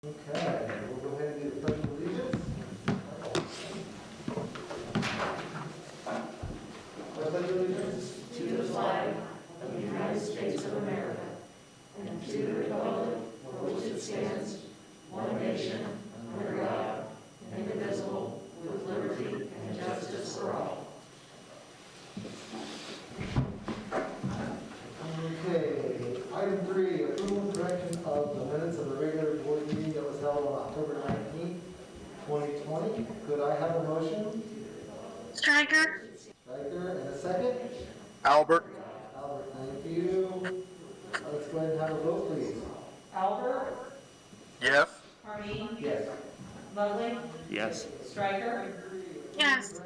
Okay, we'll go ahead and do the pledge of allegiance. I pledge allegiance to the flag of the United States of America and to the republic for which it stands, one nation, under God, indivisible, with liberty and justice for all. Okay, item 3, approval and correction of the minutes of the regular board meeting that was held on October 19th, 2020. Could I have a motion? Stryker. Stryker, and a second? Albert. Albert, thank you. Let's go ahead and have a vote, please. Albert, Yes. Harmeen, Yes. Ludwig, Yes. Stryker, Yes.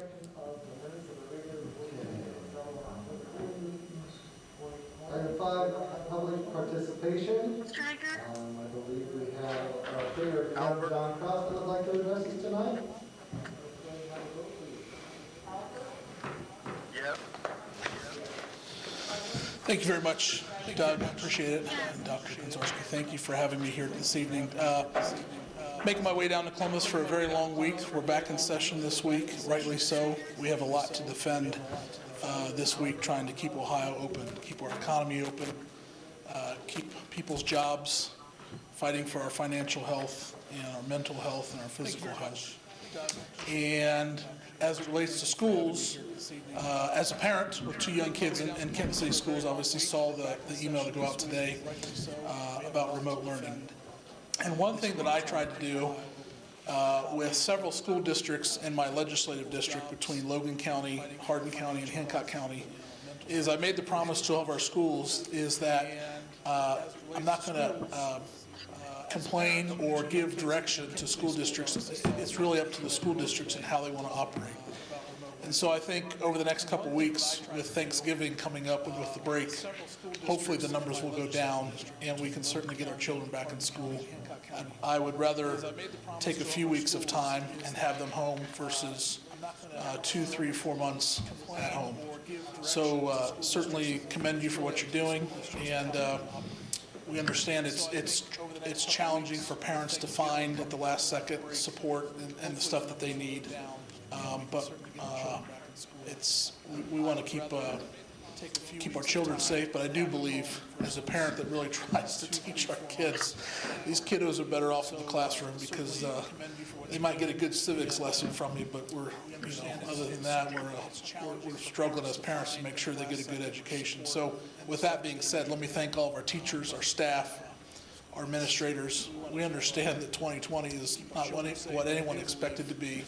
Item 5, public participation. Stryker. I believe we have Chair John Cross that would like to address us tonight. Yes. Thank you very much, Doug. Appreciate it. And Dr. Konzarski, thank you for having me here this evening. Making my way down to Columbus for a very long week. We're back in session this week, rightly so. We have a lot to defend this week, trying to keep Ohio open, keep our economy open, keep people's jobs, fighting for our financial health and our mental health and our physical health. And as it relates to schools, as a parent with 2 young kids in Kenton City Schools, obviously saw the email that go out today about remote learning. And one thing that I tried to do with several school districts in my legislative district between Logan County, Hardin County, and Hancock County is I made the promise to all of our schools is that I'm not going to complain or give direction to school districts. It's really up to the school districts and how they want to operate. And so I think over the next couple of weeks, with Thanksgiving coming up and with the break, hopefully the numbers will go down and we can certainly get our children back in school. I would rather take a few weeks of time and have them home versus 2, 3, 4 months at home. So certainly commend you for what you're doing, and we understand it's challenging for parents to find at the last second support and the stuff that they need. But we want to keep our children safe, but I do believe, as a parent that really tries to teach our kids, these kiddos are better off in the classroom because they might get a good civics lesson from me, but other than that, we're struggling as parents to make sure they get a good education. So with that being said, let me thank all of our teachers, our staff, our administrators. We understand that 2020 is not what anyone expected to be.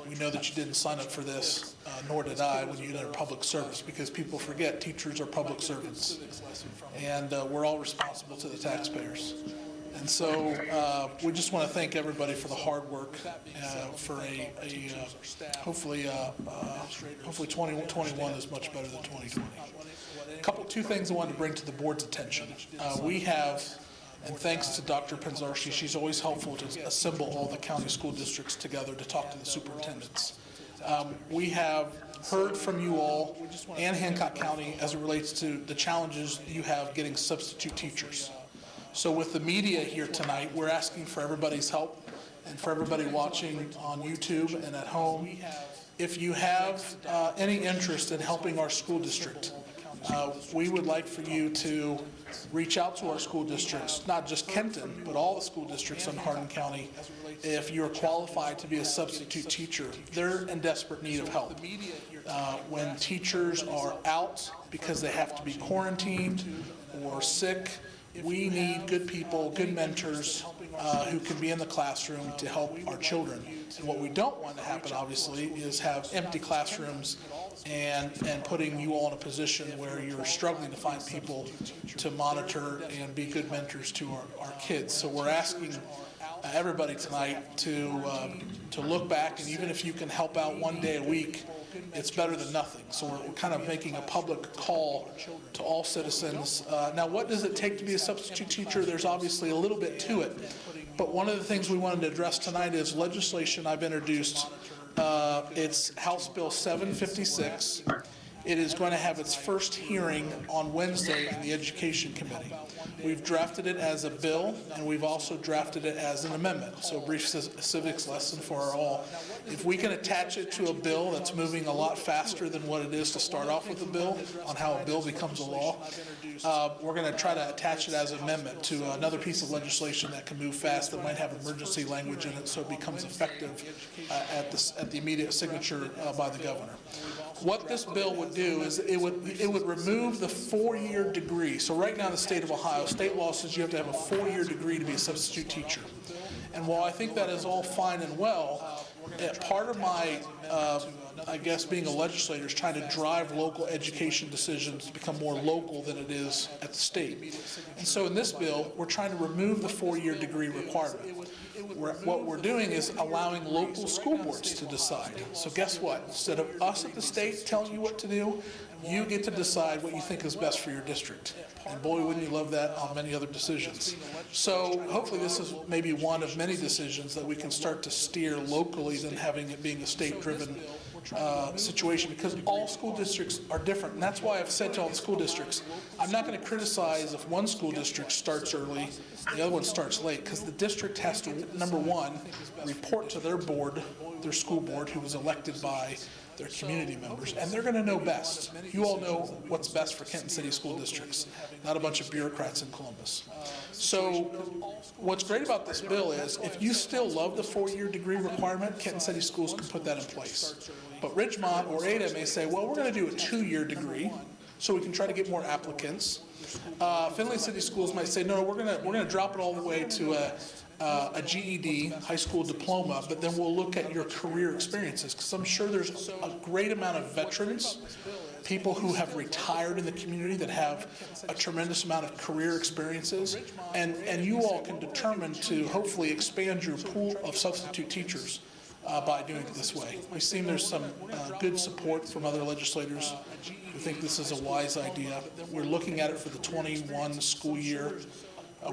We know that you didn't sign up for this, nor did I, when you entered public service, because people forget teachers are public servants. And we're all responsible to the taxpayers. And so we just want to thank everybody for the hard work for hopefully 2021 is much better than 2020. 2 things I wanted to bring to the board's attention. We have, and thanks to Dr. Konzarski, she's always helpful to assemble all the county school districts together to talk to the superintendents. We have heard from you all and Hancock County as it relates to the challenges you have getting substitute teachers. So with the media here tonight, we're asking for everybody's help and for everybody watching on YouTube and at home. If you have any interest in helping our school district, we would like for you to reach out to our school districts, not just Kenton, but all the school districts in Hardin County. If you're qualified to be a substitute teacher, they're in desperate need of help. When teachers are out because they have to be quarantined or sick, we need good people, good mentors who can be in the classroom to help our children. And what we don't want to happen, obviously, is have empty classrooms and putting you all in a position where you're struggling to find people to monitor and be good mentors to our kids. So we're asking everybody tonight to look back, and even if you can help out one day a week, it's better than nothing. So we're kind of making a public call to all citizens. Now, what does it take to be a substitute teacher? There's obviously a little bit to it. But one of the things we wanted to address tonight is legislation I've introduced. It's House Bill 756. It is going to have its first hearing on Wednesday in the Education Committee. We've drafted it as a bill, and we've also drafted it as an amendment, so a brief civics lesson for our all. If we can attach it to a bill that's moving a lot faster than what it is to start off with a bill, on how a bill becomes a law, we're going to try to attach it as an amendment to another piece of legislation that can move fast, that might have emergency language in it, so it becomes effective at the immediate signature by the governor. What this bill would do is it would remove the 4-year degree. So right now in the state of Ohio, state law says you have to have a 4-year degree to be a substitute teacher. And while I think that is all fine and well, part of my, I guess, being a legislator is trying to drive local education decisions to become more local than it is at the state. And so in this bill, we're trying to remove the 4-year degree requirement. What we're doing is allowing local school boards to decide. So guess what? Instead of us at the state telling you what to do, you get to decide what you think is best for your district. And boy, wouldn't you love that on many other decisions. So hopefully this is maybe one of many decisions that we can start to steer locally than having it being a state-driven situation, because all school districts are different. And that's why I've said to all the school districts, I'm not going to criticize if one school district starts early and the other one starts late, because the district has to, number one, report to their board, their school board, who was elected by their community members, and they're going to know best. You all know what's best for Kenton City school districts, not a bunch of bureaucrats in Columbus. So what's great about this bill is if you still love the 4-year degree requirement, Kenton City schools can put that in place. But Ridgemont or Ada may say, well, we're going to do a 2-year degree so we can try to get more applicants. Findlay City schools might say, no, we're going to drop it all the way to a GED, high school diploma, but then we'll look at your career experiences, because I'm sure there's a great amount of veterans, people who have retired in the community that have a tremendous amount of career experiences, and you all can determine to hopefully expand your pool of substitute teachers by doing it this way. We've seen there's some good support from other legislators who think this is a wise idea. We're looking at it for the 21 school year.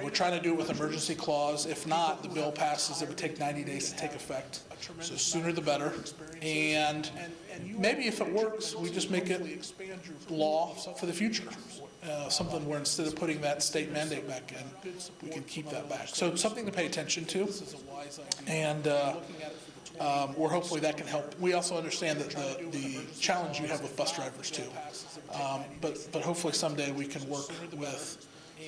We're trying to do it with emergency clause. If not, the bill passes, it would take 90 days to take effect. So sooner the better. And maybe if it works, we just make it law for the future. Something where instead of putting that state mandate back in, we can keep that back. So it's something to pay attention to. And where hopefully that can help. We also understand that the challenge you have with bus drivers too. But hopefully someday we can work with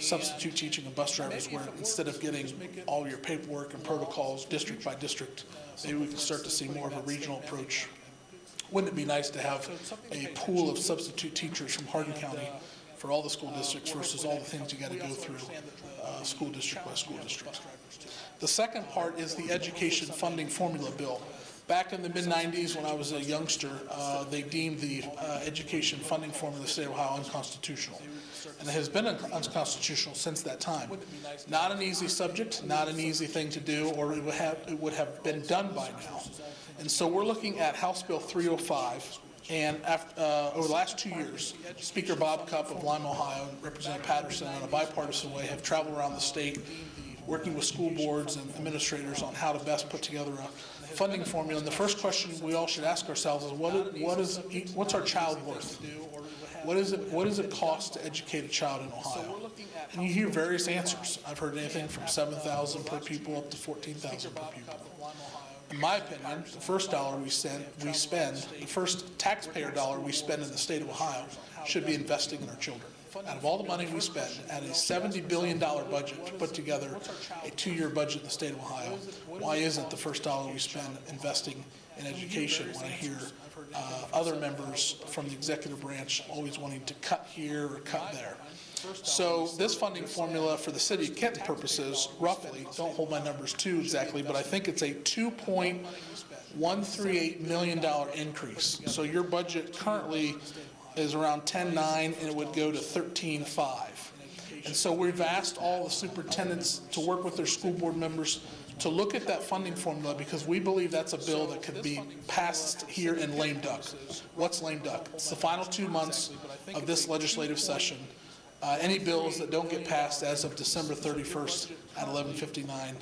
substitute teaching and bus drivers, where instead of getting all your paperwork and protocols district by district, maybe we can start to see more of a regional approach. Wouldn't it be nice to have a pool of substitute teachers from Hardin County for all the school districts versus all the things you got to go through school district by school district? The second part is the education funding formula bill. Back in the mid-90s, when I was a youngster, they deemed the education funding formula of the state of Ohio unconstitutional. And it has been unconstitutional since that time. Not an easy subject, not an easy thing to do, or it would have been done by now. And so we're looking at House Bill 305, and over the last 2 years, Speaker Bob Cupp of Lima, Ohio, and Representative Patterson, in a bipartisan way, have traveled around the state working with school boards and administrators on how to best put together a funding formula. And the first question we all should ask ourselves is, what's our child worth? What does it cost to educate a child in Ohio? And you hear various answers. I've heard anything from $7,000 per pupil up to $14,000 per pupil. In my opinion, the first dollar we spend, the first taxpayer dollar we spend in the state of Ohio should be investing in our children. Out of all the money we spend, at a $70 billion budget to put together a 2-year budget in the state of Ohio, why isn't the first dollar we spend investing in education, when I hear other members from the executive branch always wanting to cut here or cut there? So this funding formula for the city of Kenton purposes, roughly, don't hold my numbers too exactly, but I think it's a $2.138 million increase. So your budget currently is around 10.9, and it would go to 13.5. And so we've asked all the superintendents to work with their school board members to look at that funding formula, because we believe that's a bill that could be passed here in lame duck. What's lame duck? It's the final 2 months of this legislative session. Any bills that don't get passed as of December 31st at 11:59,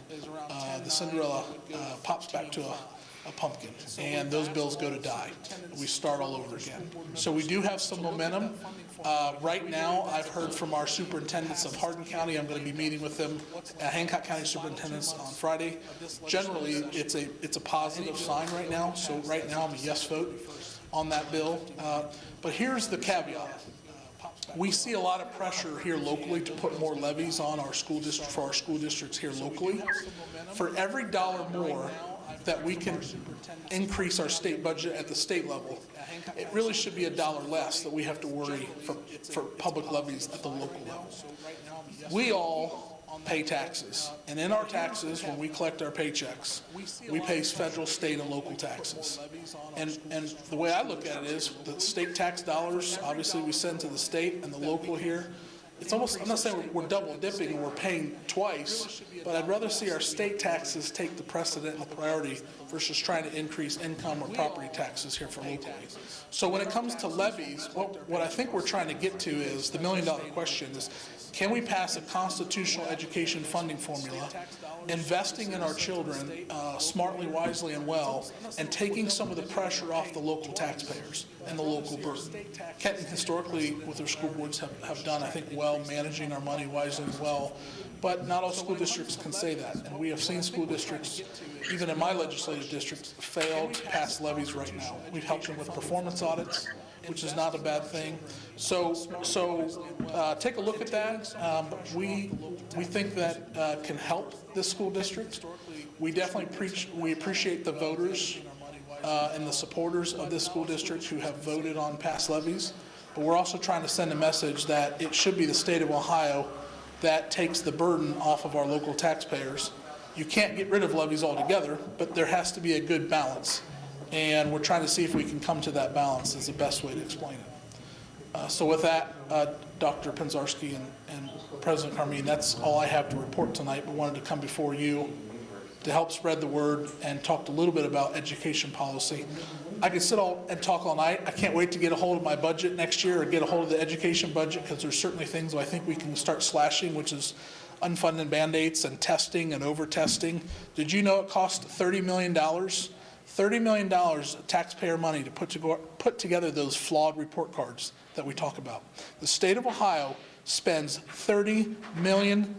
the Cinderella pops back to a pumpkin, and those bills go to die. We start all over again. So we do have some momentum. Right now, I've heard from our superintendents of Hardin County. I'm going to be meeting with them, Hancock County superintendents, on Friday. Generally, it's a positive sign right now. So right now, I'm a yes vote on that bill. But here's the caveat. We see a lot of pressure here locally to put more levies on our school district, for our school districts here locally. For every dollar more that we can increase our state budget at the state level, it really should be a dollar less that we have to worry for public levies at the local level. We all pay taxes, and in our taxes, when we collect our paychecks, we pay federal, state, and local taxes. And the way I look at it is the state tax dollars, obviously we send to the state and the local here. It's almost, I'm not saying we're double dipping and we're paying twice, but I'd rather see our state taxes take the precedent and the priority versus trying to increase income or property taxes here for locally. So when it comes to levies, what I think we're trying to get to is the million-dollar question is, can we pass a constitutional education funding formula, investing in our children smartly, wisely, and well, and taking some of the pressure off the local taxpayers and the local burden? Kenton historically, with their school boards, have done, I think, well, managing our money wisely and well, but not all school districts can say that. And we have seen school districts, even in my legislative district, fail to pass levies right now. We've helped them with performance audits, which is not a bad thing. So take a look at that. We think that can help this school district. We definitely appreciate the voters and the supporters of this school district who have voted on past levies. But we're also trying to send a message that it should be the state of Ohio that takes the burden off of our local taxpayers. You can't get rid of levies altogether, but there has to be a good balance. And we're trying to see if we can come to that balance is the best way to explain it. So with that, Dr. Penzarski and President Carmine, that's all I have to report tonight, but wanted to come before you to help spread the word and talk a little bit about education policy. I could sit and talk all night. I can't wait to get a hold of my budget next year or get a hold of the education budget, because there's certainly things I think we can start slashing, which is unfunded mandates and testing and over-testing. Did you know it cost $30 million? $30 million of taxpayer money to put together those flawed report cards that we talk about. The state of Ohio spends $30 million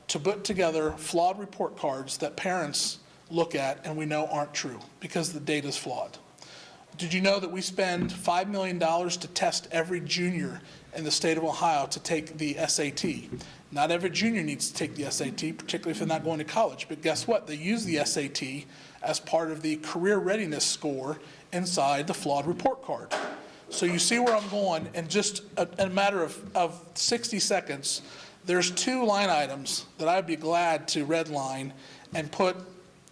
to put together flawed report cards that parents look at and we know aren't true because the data is flawed. Did you know that we spend $5 million to test every junior in the state of Ohio to take the SAT? Not every junior needs to take the SAT, particularly if they're not going to college. But guess what? They use the SAT as part of the career readiness score inside the flawed report card. So you see where I'm going, and just a matter of 60 seconds, there's two line items that I'd be glad to redline and put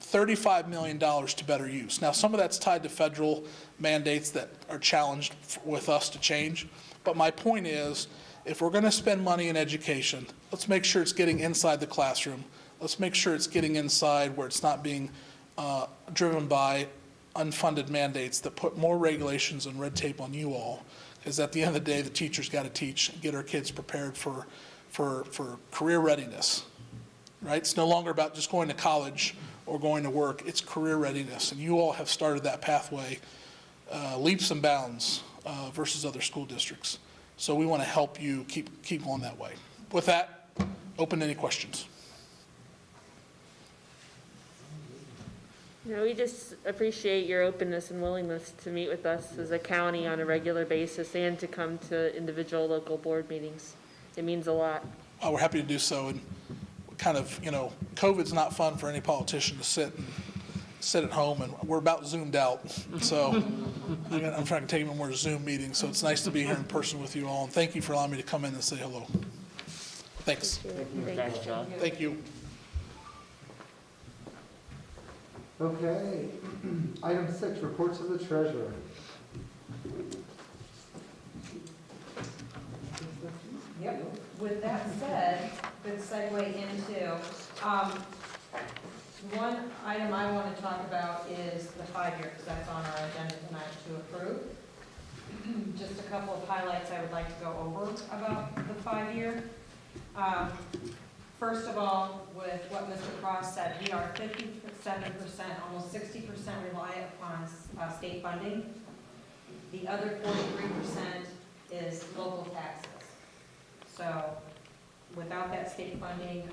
$35 million to better use. Now, some of that's tied to federal mandates that are challenged with us to change. But my point is, if we're going to spend money in education, let's make sure it's getting inside the classroom. Let's make sure it's getting inside where it's not being driven by unfunded mandates that put more regulations and red tape on you all. Because at the end of the day, the teachers got to teach and get our kids prepared for career readiness, right? It's no longer about just going to college or going to work. It's career readiness. And you all have started that pathway leaps and bounds versus other school districts. So we want to help you keep going that way. With that, open to any questions. No, we just appreciate your openness and willingness to meet with us as a county on a regular basis and to come to individual local board meetings. It means a lot. We're happy to do so. And kind of, COVID's not fun for any politician to sit at home, and we're about zoomed out. So I'm trying to take even more Zoom meetings. So it's nice to be here in person with you all. And thank you for allowing me to come in and say hello. Thanks. Thanks, John. Thank you. Okay, item 6, reports of the treasurer. Yep, with that said, good segue into, one item I want to talk about is the 5-year, because that's on our agenda tonight to approve. Just a couple of highlights I would like to go over about the 5-year. First of all, with what Mr. Cross said, we are 57%, almost 60% reliant upon state funding. The other 43% is local taxes. So without that state funding,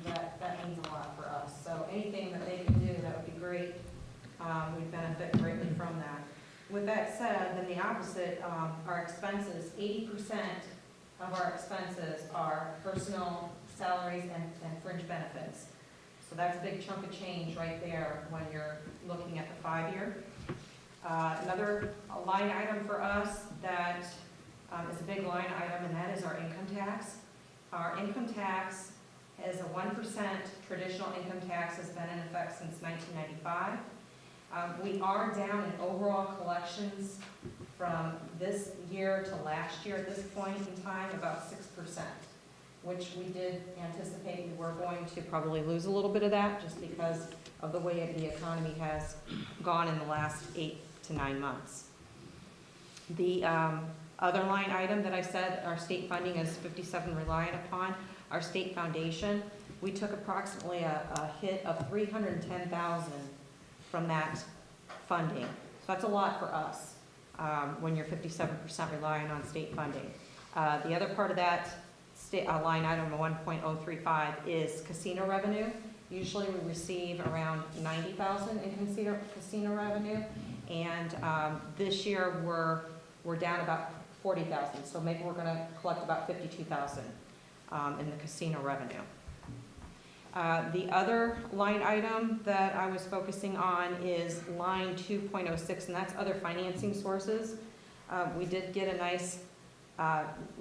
that means a lot for us. So anything that they can do, that would be great. We benefit greatly from that. With that said, then the opposite, our expenses, 80% of our expenses are personal salaries and fringe benefits. So that's a big chunk of change right there when you're looking at the 5-year. Another line item for us that is a big line item, and that is our income tax. Our income tax is a 1% traditional income tax, has been in effect since 1995. We are down in overall collections from this year to last year at this point in time, about 6%, which we did anticipate we were going to probably lose a little bit of that just because of the way the economy has gone in the last 8 to 9 months. The other line item that I said our state funding is 57 reliant upon, our state foundation, we took approximately a hit of $310,000 from that funding. So that's a lot for us when you're 57% reliant on state funding. The other part of that line item of 1.035 is casino revenue. Usually we receive around $90,000 in casino revenue, and this year we're down about $40,000. So maybe we're going to collect about $52,000 in the casino revenue. The other line item that I was focusing on is line 2.06, and that's other financing sources. We did get a nice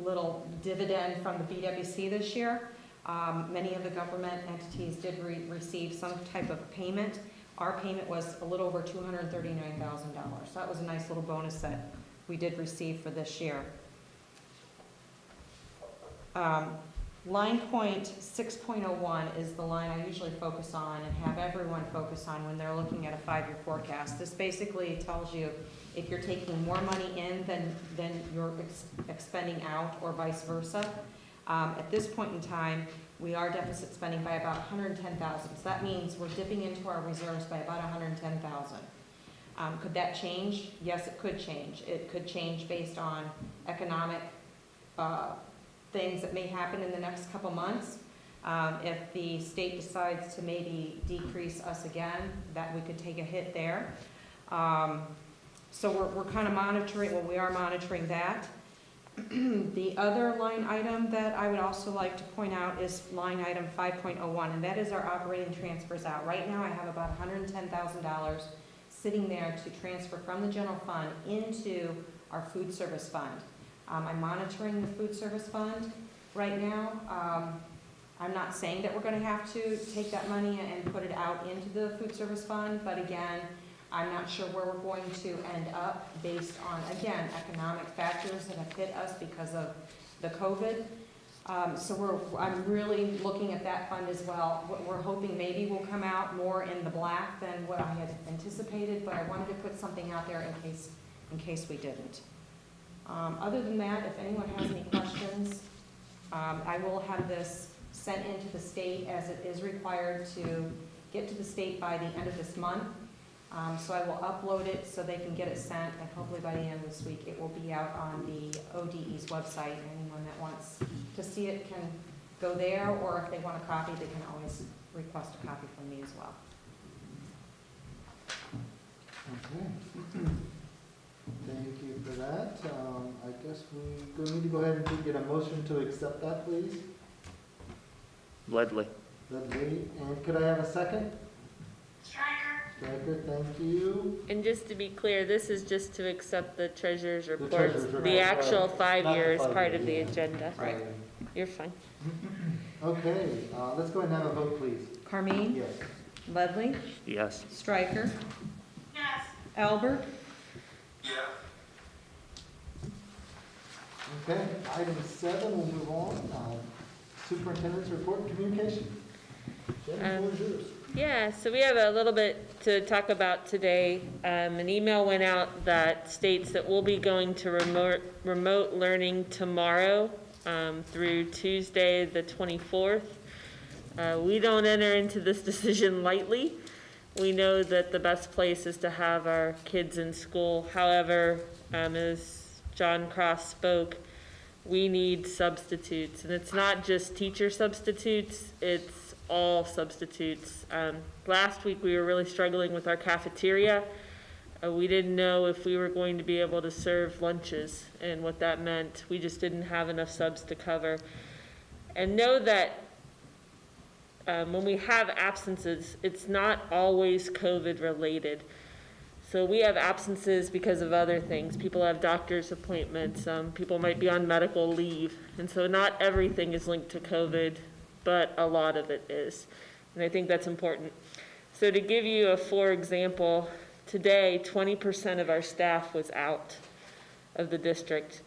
little dividend from the BWC this year. Many of the government entities did receive some type of payment. Our payment was a little over $239,000. So that was a nice little bonus that we did receive for this year. Line point 6.01 is the line I usually focus on and have everyone focus on when they're looking at a 5-year forecast. This basically tells you if you're taking more money in than you're expending out, or vice versa. At this point in time, we are deficit spending by about $110,000. So that means we're dipping into our reserves by about $110,000. Could that change? Yes, it could change. It could change based on economic things that may happen in the next couple months. If the state decides to maybe decrease us again, that we could take a hit there. So we're kind of monitoring, well, we are monitoring that. The other line item that I would also like to point out is line item 5.01, and that is our operating transfers out. Right now I have about $110,000 sitting there to transfer from the general fund into our food service fund. I'm monitoring the food service fund right now. I'm not saying that we're going to have to take that money and put it out into the food service fund, but again, I'm not sure where we're going to end up based on, again, economic factors that have hit us because of the COVID. So I'm really looking at that fund as well. We're hoping maybe we'll come out more in the black than what I had anticipated, but I wanted to put something out there in case we didn't. Other than that, if anyone has any questions, I will have this sent into the state as it is required to get to the state by the end of this month. So I will upload it so they can get it sent, and hopefully by the end of this week it will be out on the ODE's website. Anyone that wants to see it can go there, or if they want a copy, they can always request a copy from me as well. Okay. Thank you for that. I guess we need to go ahead and get a motion to accept that, please. Ledley. Ledley. And could I have a second? Striker, thank you. And just to be clear, this is just to accept the treasurer's reports. treasurer's report, The actual right. 5 Not the years 5 part year, of the yeah. agenda. Right. You're fine. Okay, let's go ahead and have a vote, please. Carmine? Yes. Ledley? Yes. Stryker? Yes. Albert? Okay, item 7, we'll move on. Superintendent's report and communication. Jen, the floor is yours. Yeah, so we have a little bit to talk about today. An email went out that states that we'll be going to remote learning tomorrow through Tuesday the 24th. We don't enter into this decision lightly. We know that the best place is to have our kids in school. However, as John Cross spoke, we need substitutes. And it's not just teacher substitutes, it's all substitutes. Last week, we were really struggling with our cafeteria. We didn't know if we were going to be able to serve lunches and what that meant. We just didn't have enough subs to cover. And know that when we have absences, it's not always COVID related. So we have absences because of other things. People have doctor's appointments. People might be on medical leave. And so not everything is linked to COVID, but a lot of it is. And I think that's important. So to give you a for example, today 20% of our staff was out of the district.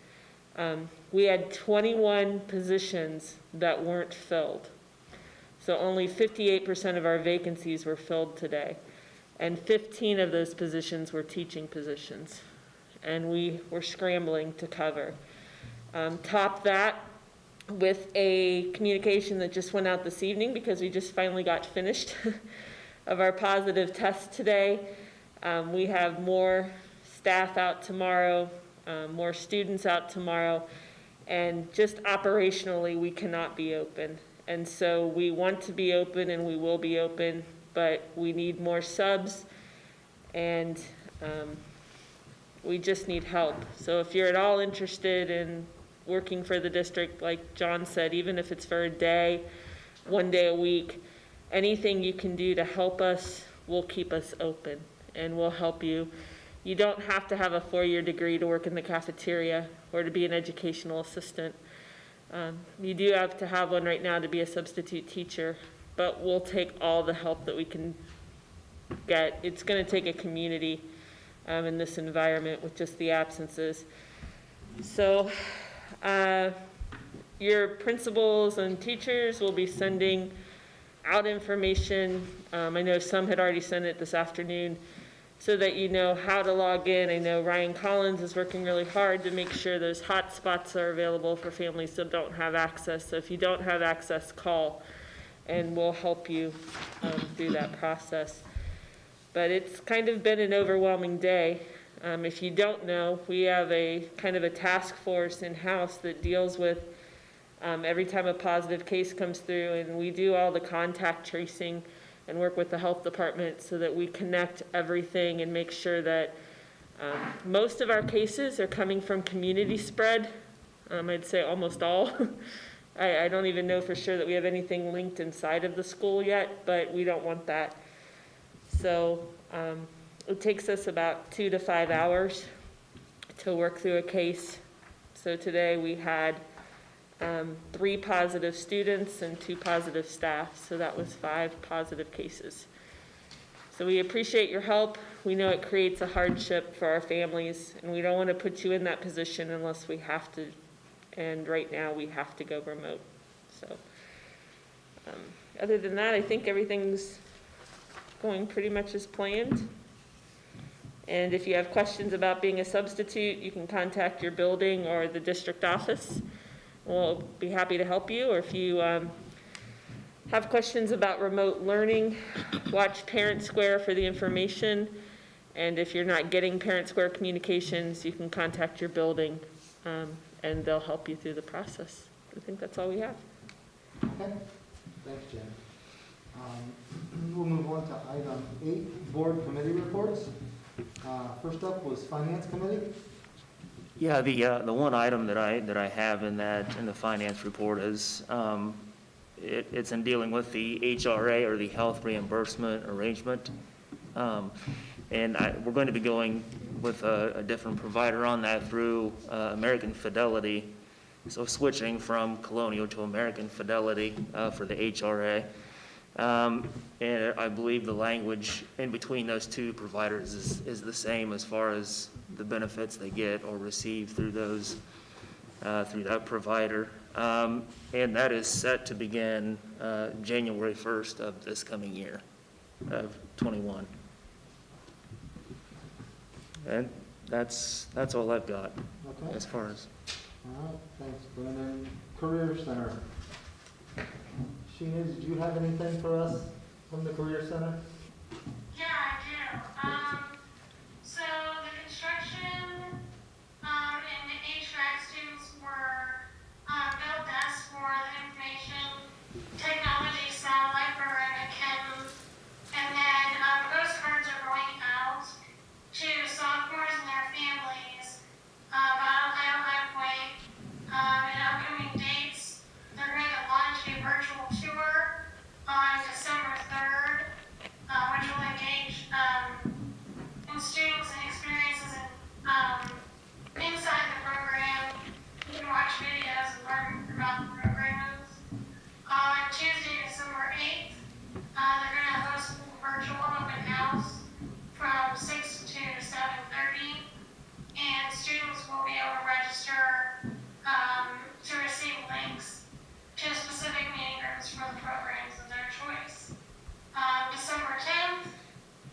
We had 21 positions that weren't filled. So only 58% of our vacancies were filled today. And 15 of those positions were teaching positions. And we were scrambling to cover. Top that with a communication that just went out this evening because we just finally got finished of our positive test today. We have more staff out tomorrow, more students out tomorrow, and just operationally we cannot be open. And so we want to be open and we will be open, but we need more subs and we just need help. So if you're at all interested in working for the district, like John said, even if it's for a day, 1 day a week, anything you can do to help us will keep us open and will help you. You don't have to have a 4-year degree to work in the cafeteria or to be an educational assistant. You do have to have one right now to be a substitute teacher, but we'll take all the help that we can get. It's going to take a community in this environment with just the absences. So your principals and teachers will be sending out information. I know some had already sent it this afternoon so that you know how to log in. I know Ryan Collins is working really hard to make sure those hot spots are available for families that don't have access. So if you don't have access, call and we'll help you through that process. But it's kind of been an overwhelming day. If you don't know, we have a kind of a task force in-house that deals with every time a positive case comes through, and we do all the contact tracing and work with the health department so that we connect everything and make sure that most of our cases are coming from community spread. I'd say almost all. I don't even know for sure that we have anything linked inside of the school yet, but we don't want that. So it takes us about 2 to 5 hours to work through a case. So today we had 3 positive students and 2 positive staff, so that was 5 positive cases. So we appreciate your help. We know it creates a hardship for our families, and we don't want to put you in that position unless we have to, and right now we have to go remote. So other than that, I think everything's going pretty much as planned. And if you have questions about being a substitute, you can contact your building or the district office. We'll be happy to help you. Or if you have questions about remote learning, watch Parent Square for the information. And if you're not getting Parent Square communications, you can contact your building and they'll help you through the process. I think that's all we have. Okay, thanks, Jen. We'll move on to item 8, board committee reports. First up was Finance Committee. Yeah, the one item that I have in the finance report is it's in dealing with the HRA, or the health reimbursement arrangement, and we're going to be going with a different provider on that through American Fidelity. So switching from Colonial to American Fidelity for the HRA. And I believe the language in between those 2 providers is the same as far as the benefits they get or receive through those through that provider. And that is set to begin January 1st of this coming year, of 21. And that's all I've got Okay. as far as. All right, thanks, Brendan. Career Center. Sheena, did you have anything for us from the Career Center? Yeah, I do. So the construction, and the HVAC students were, built us for the information technology satellite program at Kenton. And then, postcards are going out to sophomores and their families, about Ohio High Point, and upcoming dates. They're going to launch a virtual tour on December 3rd, which will engage, in students and experiences inside the program. You can watch videos and learn about the programs. On Tuesday, December 8th, they're going to host a virtual open house from 6 to 7:30, and students will be able to register to receive links to specific meeting rooms for the programs of their choice. December 10th,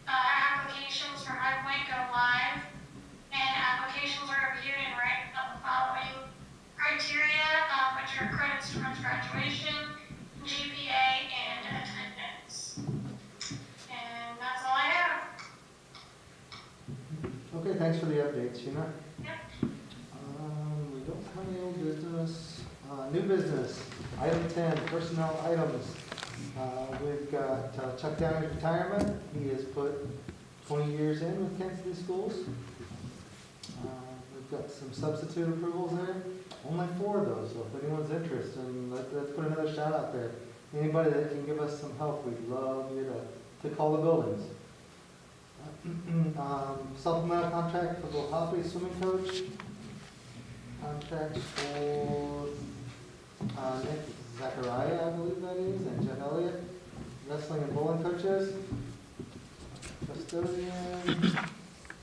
applications for High Point go live, and applications are reviewed and ranked on the following criteria, which are credits towards graduation, GPA, and attendance. And that's all I have. Okay, thanks for the update, Sheena. Yep. We don't have any old business. New business, item 10, personnel items. We've got Chuck Downey's retirement. He has put 20 years in with Kansas City Schools. We've got some substitute approvals there. Only 4 of those, so if anyone's interested, and let's put another shout out there. Anybody that can give us some help, we'd love you to call the buildings. Supplemental contract for Bill Hopley, swimming coach. Contract for Nick Zachariah, I believe that is, and Jeff Elliott, wrestling and bowling coaches. Custodian,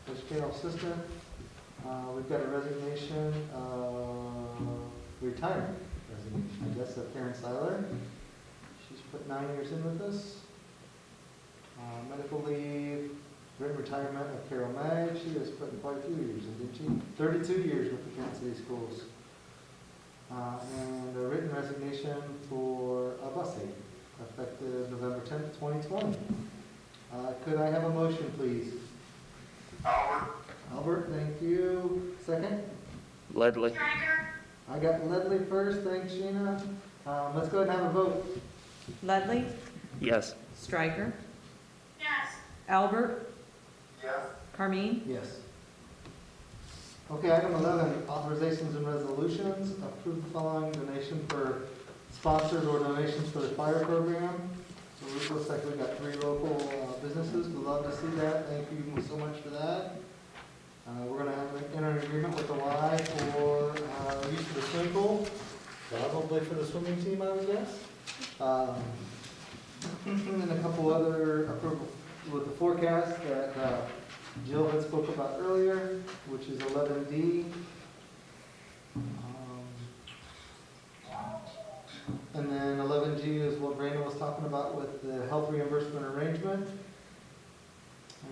educational assistant. We've got a resignation, retirement resignation, I guess, of Karen Seiler. She's put 9 years in with us. Medical leave, written retirement of Carol Mag. She has put in quite a few years in, didn't she? 32 years with the Kansas City Schools. And a written resignation for Bussey, effective November 10th, 2020. Could I have a motion, please? Albert, thank you. Second? Ledley. Stryker? I got Ledley first, thanks Sheena. Let's go ahead and have a vote. Ledley, Yes. Stryker, Yes. Albert, Yes. Carmine, Yes. Okay, item 11, authorizations and resolutions. Approve the following donation for sponsors or donations for the fire program. So it looks like we've got 3 local businesses. We'd love to see that. Thank you so much for that. We're going to have to enter an agreement with the Y for use of the swimming pool, probably for the swimming team, I would guess. And then a couple other approval with the forecast that Jill had spoke about earlier, which is 11D. And then 11G is what Brandon was talking about with the health reimbursement arrangement.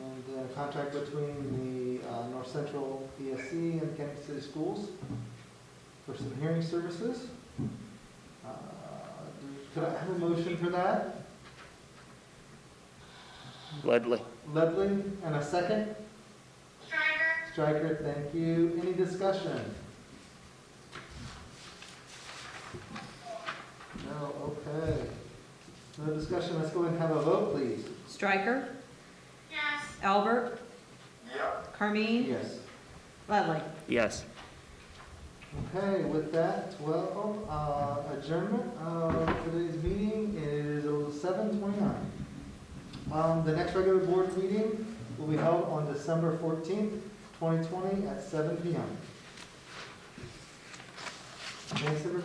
And then a contract between the North Central ESC and Kansas City Schools for some hearing services. Could I have a motion for that? Ledley. Ledley, and a second? Stryker? Stryker, thank you. Any discussion? No, okay. No discussion, let's go ahead and have a vote, please. Stryker, Yes. Albert, Yep. Carmine, Yes. Ledley. Yes. Okay, with that, welcome. Adjournment of today's meeting is 7:29. The next regular board meeting will be held on December 14th, 2020 at 7 p.m. Thanks, everybody.